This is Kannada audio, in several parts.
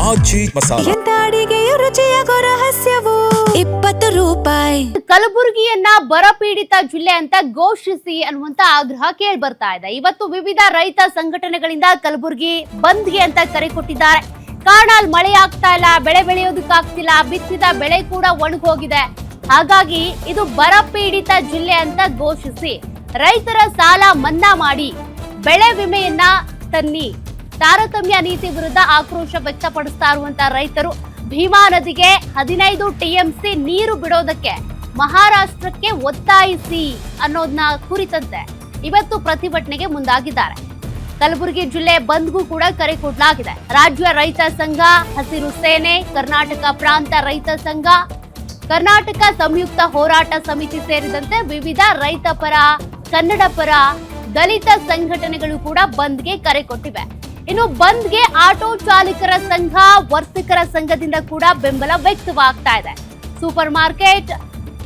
ಆಜಿ ಮಸಾಲ. ಎಂತ ಅಡಿಗೆಯ ರುಚಿಯಾಗೋ ರಹಸ್ಯವು 20 ರೂಪಾಯಿ. ಕಲಬುರಗಿಯನ್ನ ಬರಪೀಡಿತ ಜಿಲ್ಲೆ ಅಂತ ಘೋಷಿಸಿ ಅನ್ನುವಂತ ಆಗ್ರಹ ಕೇಳಿ ಬರ್ತಾ ಇದೆ. ಇವತ್ತು ವಿವಿಧ ರೈತ ಸಂಘಟನೆಗಳಿಂದ ಕಲಬುರಗಿ ಬಂದ್ಗೆ ಅಂತ ಕರೆ ಕೊಟ್ಟಿದ್ದಾರೆ. ಕಾರಣ ಅಲ್ಲಿ ಮಳೆ ಆಗ್ತಾ ಇಲ್ಲ, ಬೆಳೆ ಬೆಳೆಯೋದಕ್ಕಾಗ್ತಿಲ್ಲ, ಬಿತ್ತಿದ ಬೆಳೆ ಕೂಡ ಒಣಗೋಗಿದೆ. ಹಾಗಾಗಿ ಇದು ಬರಪೀಡಿತ ಜಿಲ್ಲೆ ಅಂತ ಘೋಷಿಸಿ ರೈತರ ಸಾಲ ಮನ್ನಾ ಮಾಡಿ ಬೆಳೆ ವಿಮೆಯನ್ನ ತನ್ನಿ. ತಾರತಮ್ಯ ನೀತಿ ವಿರುದ್ಧ ಆಕ್ರೋಶ ವ್ಯಕ್ತಪಡಿಸ್ತಾ ಇರುವಂತಹ ರೈತರು ಭೀಮಾ ನದಿಗೆ 15 TMC ನೀರು ಬಿಡೋದಕ್ಕೆ ಮಹಾರಾಷ್ಟ್ರಕ್ಕೆ ಒತ್ತಾಯಿಸಿ ಅನ್ನೋದನ್ನ ಕುರಿತಂತೆ ಇವತ್ತು ಪ್ರತಿಭಟನೆಗೆ ಮುಂದಾಗಿದ್ದಾರೆ. ಕಲಬುರಗಿ ಜಿಲ್ಲೆ ಬಂದ್ಗೂ ಕೂಡ ಕರೆ ಕೊಡಲಾಗಿದೆ. ರಾಜ್ಯ ರೈತ ಸಂಘ, ಹಸಿರು ಸೇನೆ, ಕರ್ನಾಟಕ ಪ್ರಾಂತ ರೈತ ಸಂಘ, ಕರ್ನಾಟಕ ಸಂಯುಕ್ತ ಹೋರಾಟ ಸಮಿತಿ ಸೇರಿದಂತೆ ವಿವಿಧ ರೈತ ಪರ, ಕನ್ನಡ ಪರ, ದಲಿತ ಸಂಘಟನೆಗಳು ಕೂಡ ಬಂದ್ಗೆ ಕರೆ ಕೊಟ್ಟಿವೆ. ಇನ್ನು ಬಂದ್ಗೆ ಆಟೋ ಚಾಲಕರ ಸಂಘ, ವರ್ತಕರ ಸಂಘದಿಂದ ಕೂಡ ಬೆಂಬಲ ವ್ಯಕ್ತವಾಗ್ತಾ ಇದೆ. ಸೂಪರ್ ಮಾರ್ಕೆಟ್,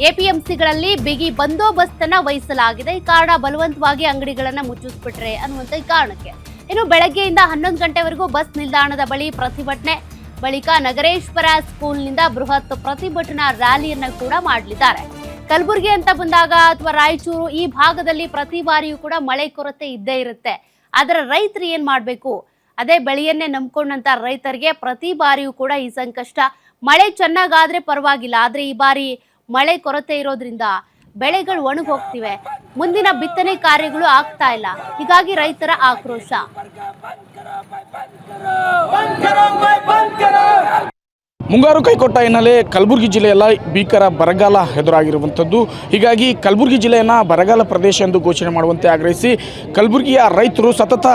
APMCಗಳಲ್ಲಿ ಬಿಗಿ ಬಂದೋಬಸ್ತ್ ಅನ್ನ ವಹಿಸಲಾಗಿದೆ. ಈ ಕಾರಣ ಬಲವಂತವಾಗಿ ಅಂಗಡಿಗಳನ್ನ ಮುಚ್ಚಿಸ್ಬಿಟ್ರೆ ಅನ್ನುವಂತ ಕಾರಣಕ್ಕೆ ಇನ್ನು ಬೆಳಗ್ಗೆಯಿಂದ 11 ಗಂಟೆವರೆಗೂ ಬಸ್ ನಿಲ್ದಾಣದ ಬಳಿ ಪ್ರತಿಭಟನೆ, ಬಳಿಕ ನಗರೇಶ್ವರ ಸ್ಕೂಲ್ನಿಂದ ಬೃಹತ್ ಪ್ರತಿಭಟನಾ ರ್ಯಾಲಿಯನ್ನ ಕೂಡ ಮಾಡಲಿದ್ದಾರೆ. ಕಲಬುರಗಿ ಅಂತ ಬಂದಾಗ ಅಥವಾ ರಾಯಚೂರು ಈ ಭಾಗದಲ್ಲಿ ಪ್ರತಿ ಬಾರಿಯೂ ಕೂಡ ಮಳೆ ಕೊರತೆ ಇದ್ದೇ ಇರುತ್ತೆ. ಆದ್ರೆ ರೈತರು ಏನ್ ಮಾಡ್ಬೇಕು? ಅದೇ ಬೆಳೆಯನ್ನೇ ನಂಬ್ಕೊಂಡಂತ ರೈತರಿಗೆ ಪ್ರತಿ ಬಾರಿಯೂ ಕೂಡ ಈ ಸಂಕಷ್ಟ. ಮಳೆ ಚೆನ್ನಾಗಾದ್ರೆ ಪರವಾಗಿಲ್ಲ, ಆದ್ರೆ ಈ ಬಾರಿ ಮಳೆ ಕೊರತೆ ಇರೋದ್ರಿಂದ ಬೆಳೆಗಳು ಒಣಗಿ ಹೋಗ್ತಿವೆ, ಮುಂದಿನ ಬಿತ್ತನೆ ಕಾರ್ಯಗಳು ಆಗ್ತಾ ಇಲ್ಲ. ಹೀಗಾಗಿ ರೈತರ ಆಕ್ರೋಶ. ಮುಂಗಾರು ಕೈಕೊಟ್ಟ ಹಿನ್ನೆಲೆ ಕಲಬುರಗಿ ಜಿಲ್ಲೆಯಲ್ಲ ಭೀಕರ ಬರಗಾಲ ಎದುರಾಗಿರುವಂಥದ್ದು. ಹೀಗಾಗಿ ಕಲಬುರಗಿ ಜಿಲ್ಲೆಯನ್ನು ಬರಗಾಲ ಪ್ರದೇಶ ಎಂದು ಘೋಷಣೆ ಮಾಡುವಂತೆ ಆಗ್ರಹಿಸಿ ಕಲಬುರಗಿಯ ರೈತರು ಸತತ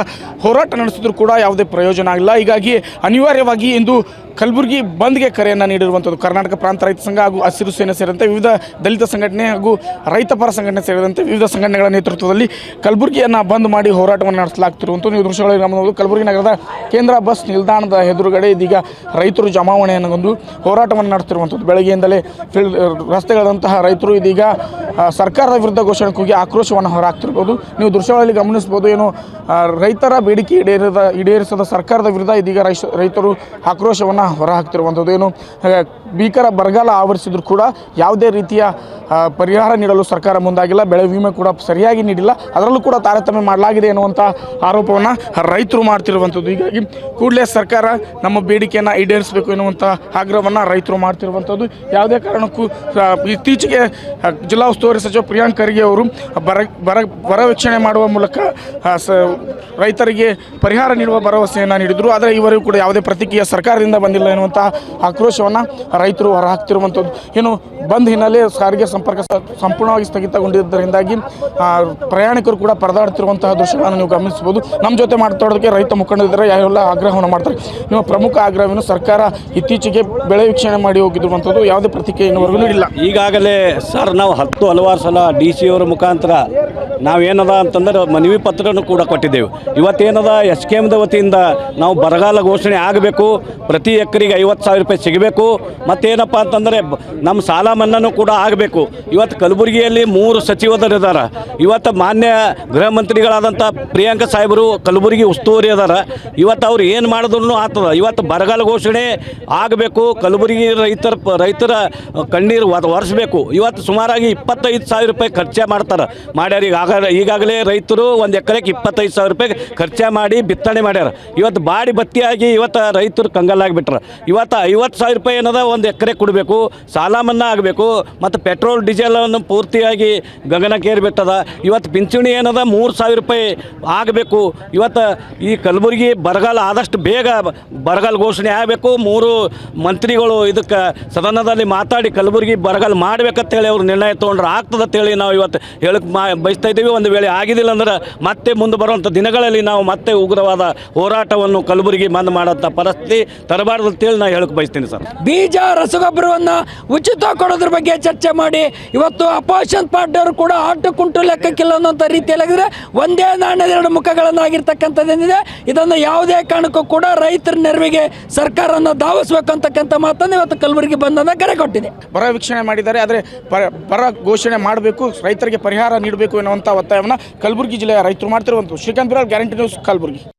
ಹೋರಾಟ ನಡೆಸಿದ್ರು ಕೂಡ ಯಾವುದೇ ಪ್ರಯೋಜನ ಆಗಿಲ್ಲ. ಹೀಗಾಗಿ ಅನಿವಾರ್ಯವಾಗಿ ಇಂದು ಕಲಬುರಗಿ ಬಂದ್ಗೆ ಕರೆಯನ್ನು ನೀಡಿರುವಂಥದ್ದು. ಕರ್ನಾಟಕ ಪ್ರಾಂತ ರೈತ ಸಂಘ ಹಾಗೂ ಹಸಿರು ಸೇನೆ ಸೇರಿದಂತೆ ವಿವಿಧ ದಲಿತ ಸಂಘಟನೆ ಹಾಗೂ ರೈತಪರ ಸಂಘಟನೆ ಸೇರಿದಂತೆ ವಿವಿಧ ಸಂಘಟನೆಗಳ ನೇತೃತ್ವದಲ್ಲಿ ಕಲಬುರಗಿಯನ್ನು ಬಂದ್ ಮಾಡಿ ಹೋರಾಟವನ್ನು ನಡೆಸಲಾಗ್ತಿರುವಂಥ ನೀವು ದೃಶ್ಯಗಳಲ್ಲಿ ಗಮನಬಹುದು. ಕಲಬುರಗಿ ನಗರದ ಕೇಂದ್ರ ಬಸ್ ನಿಲ್ದಾಣದ ಎದುರುಗಡೆ ಇದೀಗ ರೈತರು ಜಮಾವಣೆಯನ್ನು ಹೊಂದು ಹೋರಾಟವನ್ನು ನಡೆಸ್ತಿರುವಂಥದ್ದು. ಬೆಳಗ್ಗೆಯಿಂದಲೇ ರಸ್ತೆಗಳಂತಹ ರೈತರು ಇದೀಗ ಸರ್ಕಾರದ ವಿರುದ್ಧ ಘೋಷಣೆ ಕೂಗಿ ಆಕ್ರೋಶವನ್ನು ಹೊರಹಾಕ್ತಿರ್ಬೋದು. ನೀವು ದೃಶ್ಯಗಳಲ್ಲಿ ಗಮನಿಸ್ಬೋದು. ಏನು ರೈತರ ಬೇಡಿಕೆ ಈಡೇರಿಸದ ಸರ್ಕಾರದ ವಿರುದ್ಧ ಇದೀಗ ರೈತರು ಆಕ್ರೋಶವನ್ನು ಹೊರಹಾಕ್ತಿರುವಂಥದ್ದು. ಏನು ಭೀಕರ ಬರಗಾಲ ಆವರಿಸಿದ್ರು ಕೂಡ ಯಾವುದೇ ರೀತಿಯ ಪರಿಹಾರ ನೀಡಲು ಸರ್ಕಾರ ಮುಂದಾಗಿಲ್ಲ. ಬೆಳೆ ವಿಮೆ ಕೂಡ ಸರಿಯಾಗಿ ನೀಡಿಲ್ಲ, ಅದರಲ್ಲೂ ಕೂಡ ತಾರತಮ್ಯ ಮಾಡಲಾಗಿದೆ ಎನ್ನುವಂಥ ಆರೋಪವನ್ನು ರೈತರು ಮಾಡ್ತಿರುವಂಥದ್ದು. ಹೀಗಾಗಿ ಕೂಡಲೇ ಸರ್ಕಾರ ನಮ್ಮ ಬೇಡಿಕೆಯನ್ನು ಈಡೇರಿಸಬೇಕು ಎನ್ನುವಂಥ ಆಗ್ರಹವನ್ನು ರೈತರು ಮಾಡ್ತಿರುವಂಥದ್ದು. ಯಾವುದೇ ಕಾರಣಕ್ಕೂ ಇತ್ತೀಚೆಗೆ ಜಿಲ್ಲಾ ಉಸ್ತುವಾರಿ ಸಚಿವ ಪ್ರಿಯಾಂಕ್ ಖರ್ಗೆ ಅವರು ಬರ ವೀಕ್ಷಣೆ ಮಾಡುವ ಮೂಲಕ ರೈತರಿಗೆ ಪರಿಹಾರ ನೀಡುವ ಭರವಸೆಯನ್ನು ನೀಡಿದರು. ಆದರೆ ಇವರಿಗೂ ಕೂಡ ಯಾವುದೇ ಪ್ರತಿಕ್ರಿಯೆ ಸರ್ಕಾರದಿಂದ ಬಂದಿಲ್ಲ ಎನ್ನುವಂಥ ಆಕ್ರೋಶವನ್ನು ರೈತರು ಹೊರಹಾಕ್ತಿರುವಂಥದ್ದು. ಏನು ಬಂದ್ ಹಿನ್ನೆಲೆ ಸಾರಿಗೆ ಸಂಪರ್ಕ ಸಂಪೂರ್ಣವಾಗಿ ಸ್ಥಗಿತಗೊಂಡಿದ್ದರಿಂದಾಗಿ ಪ್ರಯಾಣಿಕರು ಕೂಡ ಪರದಾಡ್ತಿರುವಂತಹ ದೃಶ್ಯಗಳನ್ನು ನೀವು ಗಮನಿಸಬಹುದು. ನಮ್ಮ ಜೊತೆ ಮಾತಾಡೋದಕ್ಕೆ ರೈತ ಮುಖಂಡರಿದ್ದಾರೆ, ಯಾವೆಲ್ಲ ಆಗ್ರಹವನ್ನು ಮಾಡ್ತಾರೆ. ನಿಮ್ಮ ಪ್ರಮುಖ ಆಗ್ರಹವನ್ನು ಸರ್ಕಾರ ಇತ್ತೀಚೆಗೆ ಬೆಳೆ ವೀಕ್ಷಣೆ ಮಾಡಿ ಹೋಗಿರುವಂಥದ್ದು, ಯಾವುದೇ ಪ್ರತಿಕ್ರಿಯೆ ಇನ್ನುವರೆಗೂ ನೀಡಿಲ್ಲ. ಈಗಾಗಲೇ ಸರ್ ನಾವು ಹಲವಾರು ಸಲ DC ಅವರ ಮುಖಾಂತರ ನಾವೇನದ ಅಂತಂದ್ರೆ ಮನವಿ ಪತ್ರವನ್ನು ಕೂಡ ಕೊಟ್ಟಿದ್ದೇವೆ. ಇವತ್ತೇನದ SKMದ ವತಿಯಿಂದ ನಾವು ಬರಗಾಲ ಘೋಷಣೆ ಆಗಬೇಕು, ಪ್ರತಿ ಎಕರೆಗೆ 50,000 ರೂಪಾಯಿ ಸಿಗಬೇಕು, ಮತ್ತೇನಪ್ಪ ಅಂತಂದರೆ ನಮ್ಮ ಸಾಲ ಮನ್ನಾನು ಕೂಡ ಆಗಬೇಕು. ಇವತ್ತು ಕಲಬುರಗಿಯಲ್ಲಿ 3 ಸಚಿವರಿದ್ದಾರೆ. ಇವತ್ತು ಮಾನ್ಯ ಗೃಹ ಮಂತ್ರಿಗಳಾದಂಥ ಪ್ರಿಯಾಂಕ ಸಾಹೇಬರು ಕಲಬುರಗಿ ಉಸ್ತುವಾರಿ ಅದಾರ. ಇವತ್ತು ಅವ್ರು ಏನು ಮಾಡಿದ್ರು ಆಗ್ತದೆ. ಇವತ್ತು ಬರಗಾಲ ಘೋಷಣೆ ಆಗಬೇಕು, ಕಲಬುರಗಿ ರೈತರ ಕಣ್ಣೀರು ಒರೆಸಬೇಕು. ಇವತ್ತು ಸುಮಾರಾಗಿ 25,000 ರೂಪಾಯಿ ಖರ್ಚು ಮಾಡ್ಯಾರ. ಈಗಾಗಲೇ ರೈತರು ಒಂದು ಎಕರೆಗೆ 25,000 ರೂಪಾಯಿ ಖರ್ಚು ಮಾಡಿ ಬಿತ್ತನೆ ಮಾಡ್ಯಾರ. ಇವತ್ತು ಬಾಡಿ ಬತ್ತಿಯಾಗಿ ಇವತ್ತು ರೈತರು ಕಂಗಲ್ಲಾಗಿಬಿಟ್ರೆ. ಇವತ್ತು 50,000 ರೂಪಾಯಿ ಏನದ ಒಂದು ಎಕರೆ ಕೊಡಬೇಕು, ಸಾಲ ಮನ್ನಾ ಆಗಬೇಕು, ಮತ್ತು ಪೆಟ್ರೋಲ್ ಡೀಸೆಲನ್ನು ಪೂರ್ತಿಯಾಗಿ ಗಗನಕ್ಕೇರಿಬಿಟ್ಟದ. ಇವತ್ತು ಪಿಂಚಣಿ ಏನದ 3,000 ರೂಪಾಯಿ ಆಗಬೇಕು. ಇವತ್ತು ಈ ಕಲಬುರಗಿ ಬರಗಾಲ ಆದಷ್ಟು ಬೇಗ ಬರಗಾಲ ಘೋಷಣೆ ಆಗಬೇಕು. 3 ಮಂತ್ರಿಗಳು ಇದಕ್ಕೆ ಸದನದಲ್ಲಿ ಮಾತಾಡಿ ಕಲಬುರಗಿ ಬರಗಾಲ ಮಾಡಬೇಕಂತೇಳಿ ಅವರು ನಿರ್ಣಯ ತೊಗೊಂಡ್ರೆ ಆಗ್ತದಂತೇಳಿ ನಾವು ಇವತ್ತು ಹೇಳಕ್ಕೆ ಬಯಸ್ತಾ ಇದ್ದೀವಿ. ಒಂದು ವೇಳೆ ಆಗಿದ್ದಿಲ್ಲ ಅಂದ್ರೆ ಮತ್ತೆ ಮುಂದೆ ಬರುವಂಥ ದಿನಗಳಲ್ಲಿ ನಾವು ಮತ್ತೆ ಉಗ್ರವಾದ ಹೋರಾಟವನ್ನು ಕಲಬುರಗಿ ಬಂದ್ ಮಾಡೋಂಥ ಪರಿಸ್ಥಿತಿ ತರಬಾರ್ದು ಅಂತೇಳಿ ನಾನು ಹೇಳಕ್ಕೆ ಬಯಸ್ತೀನಿ ಸರ್. ಬೀಜ ರಸಗೊಬ್ಬರವನ್ನು ಉಚಿತ ಕೊಡೋದ್ರ ಬಗ್ಗೆ ಚರ್ಚೆ ಮಾಡಿ ಇವತ್ತು ಅಪೋಸಿಷನ್ ಪಾರ್ಟಿಯವರು ಕೂಡ ಆಟು ಕುಂಟು ಲೆಕ್ಕಕ್ಕಿಲ್ಲ ಅನ್ನೋಂಥ ರೀತಿಯಲ್ಲಾಗಿದ್ರೆ ಒಂದೇ ನಾಣ್ಯದ 2 ಮುಖಗಳನ್ನಾಗಿರ್ತಕ್ಕಂಥದ್ದೇನಿದೆ. ಇದನ್ನು ಯಾವುದೇ ಕಾರಣಕ್ಕೂ ಕೂಡ ರೈತರ ನೆರವಿಗೆ ಸರ್ಕಾರವನ್ನು ಧಾವಿಸಬೇಕು ಅಂತಕ್ಕಂಥ ಮಾತನ್ನು ಇವತ್ತು ಕಲಬುರಗಿ ಬಂದನ್ನು ಕರೆ ಕೊಟ್ಟಿದೆ. ಬರ ವೀಕ್ಷಣೆ ಮಾಡಿದ್ದಾರೆ, ಆದರೆ ಬರ ಘೋಷಣೆ ಮಾಡಬೇಕು, ರೈತರಿಗೆ ಪರಿಹಾರ ನೀಡಬೇಕು ಎನ್ನುವಂಥ ಒತ್ತಾಯವನ್ನು ಕಲಬುರಗಿ ಜಿಲ್ಲೆಯ ರೈತರು ಮಾಡ್ತಿರುವಂಥದ್ದು. Srikanth Biral, Guarantee News, Kalaburagi.